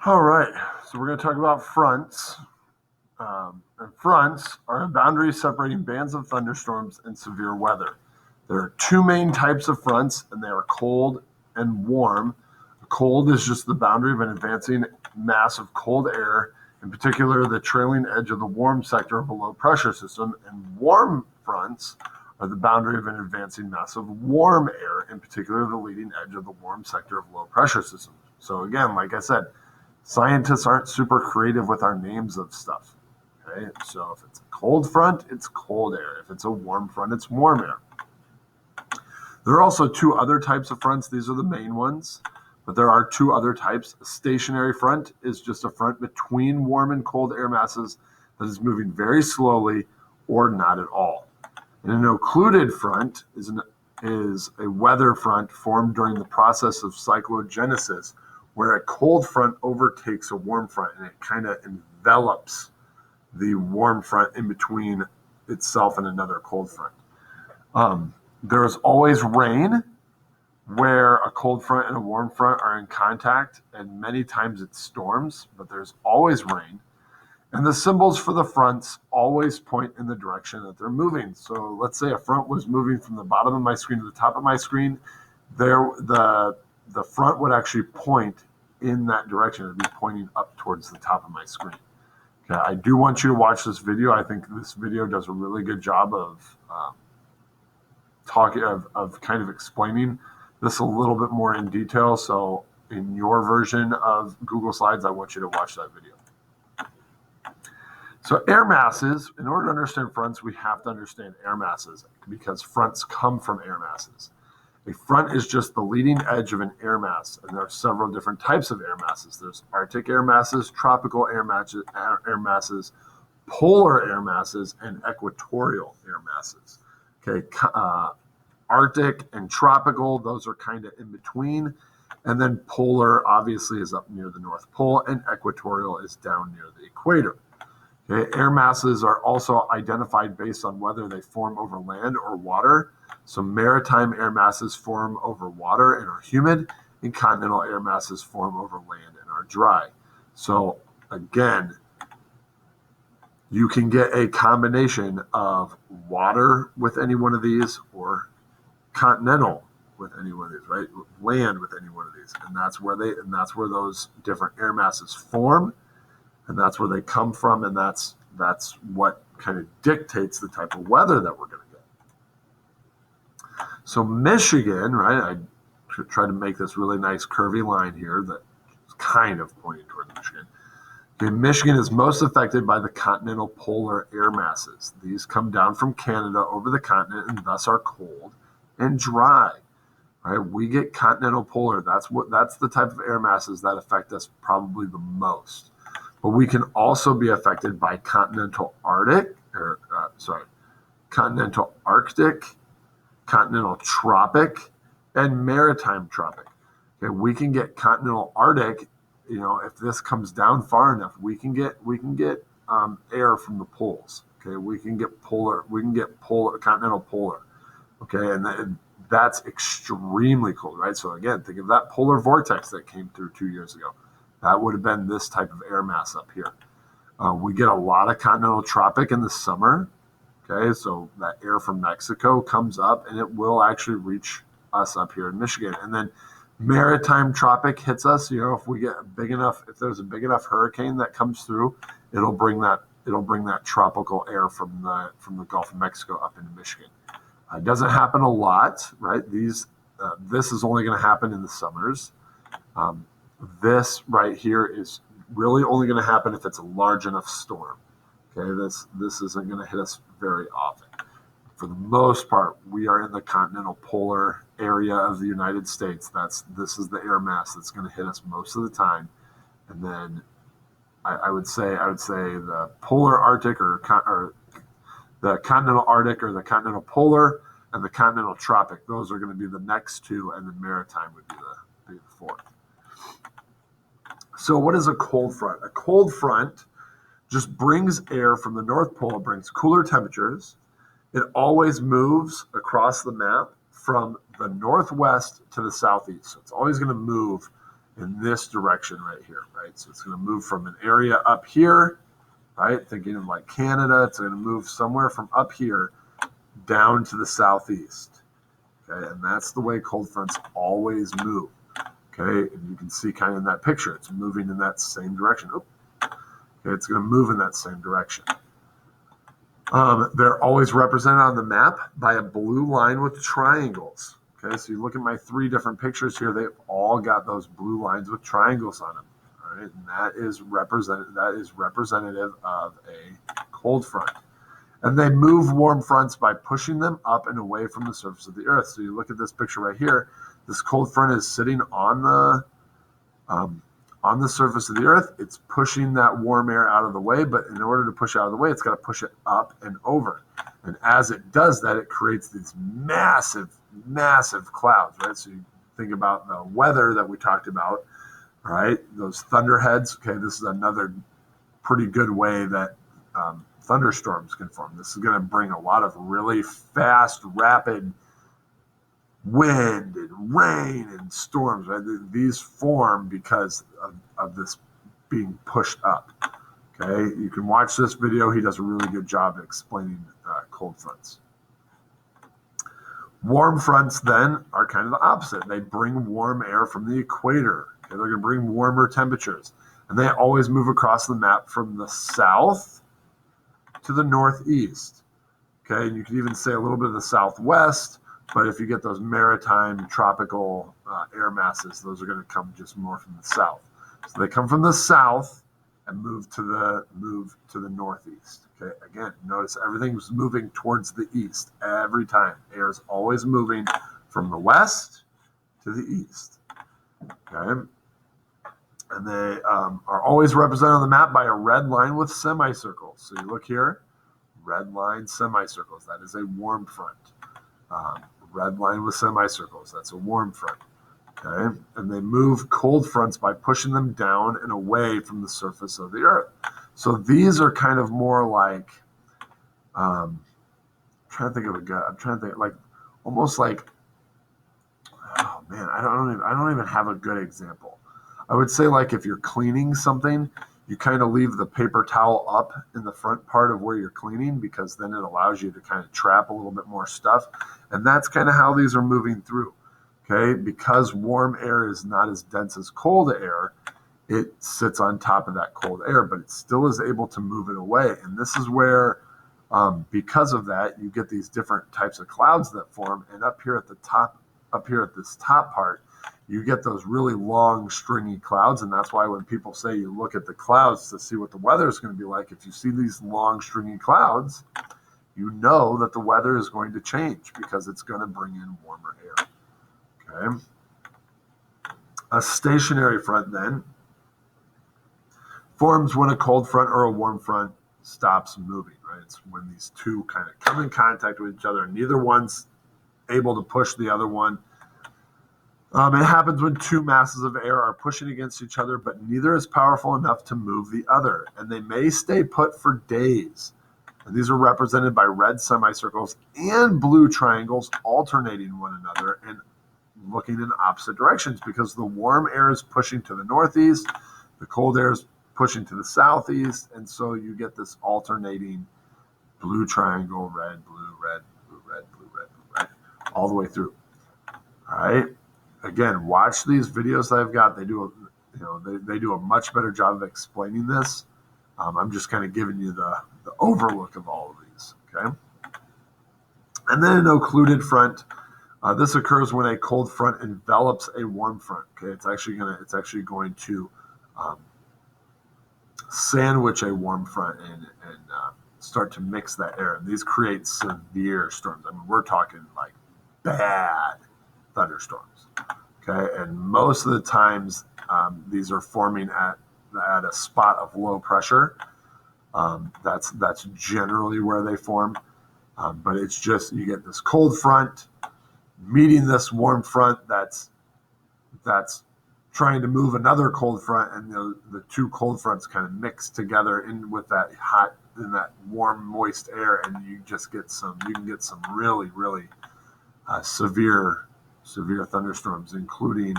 All right, so we're going to talk about fronts. And fronts are a boundary separating bands of thunderstorms and severe weather. There are two main types of fronts, and they are cold and warm. Cold is just the boundary of an advancing mass of cold air, in particular, the trailing edge of the warm sector of a low pressure system. And warm fronts are the boundary of an advancing mass of warm air, in particular, the leading edge of the warm sector of low pressure system. So, again, like I said, scientists aren't super creative with our names of stuff. Okay, so if it's a cold front, it's cold air. If it's a warm front, it's warm air. There are also two other types of fronts. These are the main ones, but there are two other types. A stationary front is just a front between warm and cold air masses that is moving very slowly or not at all. And an occluded front is a weather front formed during the process of cyclogenesis, where a cold front overtakes a warm front and it kind of envelops the warm front in between itself and another cold front. There's always rain where a cold front and a warm front are in contact, and many times it storms, but there's always rain. And the symbols for the fronts always point in the direction that they're moving. So let's say a front was moving from the bottom of my screen to the top of my screen. The front would actually point in that direction. It would be pointing up towards the top of my screen. Okay, I do want you to watch this video. I think this video does a really good job of kind of explaining this a little bit more in detail. So in your version of Google Slides, I want you to watch that video. So air masses, in order to understand fronts, we have to understand air masses because fronts come from air masses. A front is just the leading edge of an air mass, and there are several different types of air masses. There's Arctic air masses, tropical air masses, polar air masses, and equatorial air masses. Okay, Arctic and tropical, those are kind of in between. And then polar, obviously, is up near the North Pole, and equatorial is down near the equator. Okay, air masses are also identified based on whether they form over land or water. So maritime air masses form over water and are humid, and continental air masses form over land and are dry. So again, you can get a combination of water with any one of these or continental with any one of these, right? Land with any one of these. And that's where those different air masses form, and that's where they come from, and that's what kind of dictates the type of weather that we're going to get. So Michigan, right? I try to make this really nice curvy line here that's kind of pointing toward Michigan. Okay, Michigan is most affected by the continental polar air masses. These come down from Canada over the continent and thus are cold and dry. Right? We get continental polar. That's the type of air masses that affect us probably the most. But we can also be affected by continental Arctic, continental tropic, and maritime tropic. Okay, we can get continental Arctic. You know, if this comes down far enough, we can get air from the poles. Okay, we can get continental polar. Okay, and that's extremely cold, right? So again, think of that polar vortex that came through 2 years ago. That would have been this type of air mass up here. We get a lot of continental tropic in the summer. Okay, so that air from Mexico comes up and it will actually reach us up here in Michigan. And then maritime tropic hits us. You know, if there's a big enough hurricane that comes through, it'll bring that tropical air from the Gulf of Mexico up into Michigan. It doesn't happen a lot, right? This is only going to happen in the summers. This right here is really only going to happen if it's a large enough storm. Okay, this isn't going to hit us very often. For the most part, we are in the continental polar area of the United States. This is the air mass that's going to hit us most of the time. And then I would say the polar Arctic or the continental Arctic or the continental polar and the continental tropic. Those are going to be the next two, and then maritime would be the fourth. So what is a cold front? A cold front just brings air from the North Pole, brings cooler temperatures. It always moves across the map from the northwest to the southeast. So it's always going to move in this direction right here, right? So it's going to move from an area up here, right? Thinking of like Canada, it's going to move somewhere from up here down to the southeast. Okay, and that's the way cold fronts always move. Okay, and you can see kind of in that picture, it's moving in that same direction. Okay, it's going to move in that same direction. They're always represented on the map by a blue line with triangles. Okay, so you look at my 3 different pictures here, they've all got those blue lines with triangles on them. All right, and that is representative of a cold front. And they move warm fronts by pushing them up and away from the surface of the earth. So you look at this picture right here, this cold front is sitting on the surface of the earth. It's pushing that warm air out of the way, but in order to push it out of the way, it's got to push it up and over. And as it does that, it creates these massive, massive clouds, right? So you think about the weather that we talked about, right? Those thunderheads. Okay, this is another pretty good way that thunderstorms can form. This is going to bring a lot of really fast, rapid wind and rain and storms, right? These form because of this being pushed up. Okay, you can watch this video. He does a really good job explaining cold fronts. Warm fronts then are kind of the opposite. They bring warm air from the equator. Okay, they're going to bring warmer temperatures. And they always move across the map from the south to the northeast. Okay, and you can even say a little bit of the southwest, but if you get those maritime tropical air masses, those are going to come just more from the south. So they come from the south and move to the northeast. Okay, again, notice everything's moving towards the east every time. Air is always moving from the west to the east. Okay, and they are always represented on the map by a red line with semicircles. So you look here, red line, semicircles. That is a warm front. Red line with semicircles. That's a warm front. Okay, and they move cold fronts by pushing them down and away from the surface of the earth. So these are kind of more like, I'm trying to think like almost like, oh man, I don't even have a good example. I would say like if you're cleaning something, you kind of leave the paper towel up in the front part of where you're cleaning because then it allows you to kind of trap a little bit more stuff. And that's kind of how these are moving through. Okay, because warm air is not as dense as cold air, it sits on top of that cold air, but it still is able to move it away. And this is where, because of that, you get these different types of clouds that form. And up here at this top part, you get those really long, stringy clouds. And that's why when people say you look at the clouds to see what the weather is going to be like, if you see these long, stringy clouds, you know that the weather is going to change because it's going to bring in warmer air. Okay. A stationary front then forms when a cold front or a warm front stops moving, right? It's when these two kind of come in contact with each other and neither one's able to push the other one. It happens when two masses of air are pushing against each other, but neither is powerful enough to move the other, and they may stay put for days. And these are represented by red semicircles and blue triangles alternating one another and looking in opposite directions because the warm air is pushing to the northeast, the cold air is pushing to the southeast, and so you get this alternating blue triangle, red, blue, red, blue, red, blue, red, blue, red, all the way through. All right. Again, watch these videos that I've got. They do a much better job of explaining this. I'm just kind of giving you the overlook of all of these. Okay. And then an occluded front. This occurs when a cold front envelops a warm front. Okay, it's actually going to sandwich a warm front and start to mix that air. And these create severe storms. I mean, we're talking like bad thunderstorms. Okay, and most of the times these are forming at a spot of low pressure. That's generally where they form. But it's just you get this cold front meeting this warm front that's trying to move another cold front, and the two cold fronts kind of mix together in with that hot and that warm, moist air, and you can get some really, really severe thunderstorms, including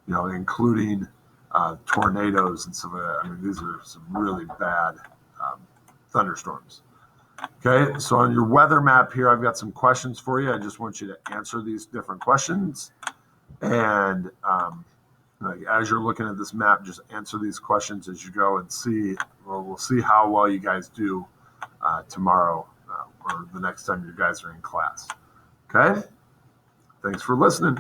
including tornadoes and stuff like that. I mean, these are some really bad thunderstorms. Okay, so on your weather map here, I've got some questions for you. I just want you to answer these different questions. And as you're looking at this map, just answer these questions as you go and see. Well, we'll see how well you guys do tomorrow or the next time you guys are in class. Okay, thanks for listening.